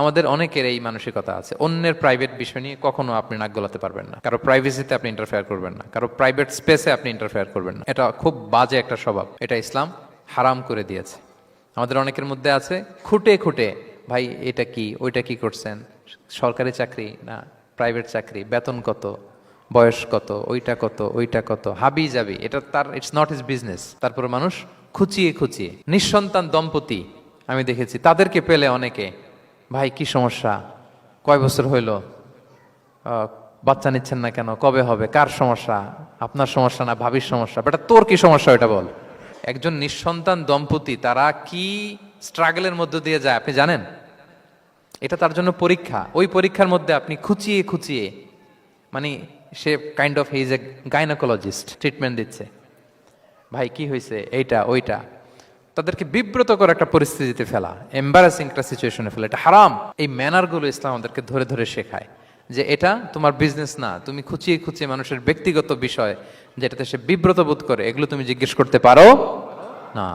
আমাদের অনেকের এই মানসিকতা আছে, অন্যের প্রাইভেট বিষয় নিয়ে কখনো আপনি নাক গলাতে পারবেন না, কারো প্রাইভেসিতে আপনি ইন্টারফেয়ার করবেন না, কারো প্রাইভেট স্পেসে আপনি ইন্টারফেয়ার করবেন না। এটা খুব বাজে একটা স্বভাব, এটা ইসলাম হারাম করে দিয়েছে। আমাদের অনেকের মধ্যে আছে খুঁটে খুঁটে, ভাই এটা কি ওইটা কি করছেন, সরকারি চাকরি না প্রাইভেট চাকরি, বেতন কত, বয়স কত, ওইটা কত ওইটা কত, হাবি যাবি, এটা তার ইটস নট হিজ বিজনেস। তারপরে মানুষ খুঁচিয়ে খুঁচিয়ে নিঃসন্তান দম্পতি আমি দেখেছি, তাদেরকে পেলে অনেকে, ভাই কি সমস্যা, কয় বছর হইল, বাচ্চা নিচ্ছেন না কেন, কবে হবে, কার সমস্যা, আপনার সমস্যা না ভাবির সমস্যা, বেটা তোর কি সমস্যা এটা বল। একজন নিঃসন্তান দম্পতি তারা কি স্ট্রাগলের মধ্য দিয়ে যায় আপনি জানেন? এটা তার জন্য পরীক্ষা, ওই পরীক্ষার মধ্যে আপনি খুঁচিয়ে খুঁচিয়ে, মানে সে kind of he's a gynaecologist, treatment দিচ্ছে, ভাই কি হয়েছে এইটা ওইটা, তাদেরকে বিব্রত করে একটা পরিস্থিতিতে ফেলা, এম্বারাসিং একটা সিচুয়েশনে ফেলা, এটা হারাম। এই ম্যানারগুলো ইসলাম আমাদেরকে ধরে ধরে শেখায় যে এটা তোমার বিজনেস না, তুমি খুঁচিয়ে খুঁচিয়ে মানুষের ব্যক্তিগত বিষয় যেটাতে সে বিব্রত বোধ করে, এগুলো তুমি জিজ্ঞেস করতে পারো না।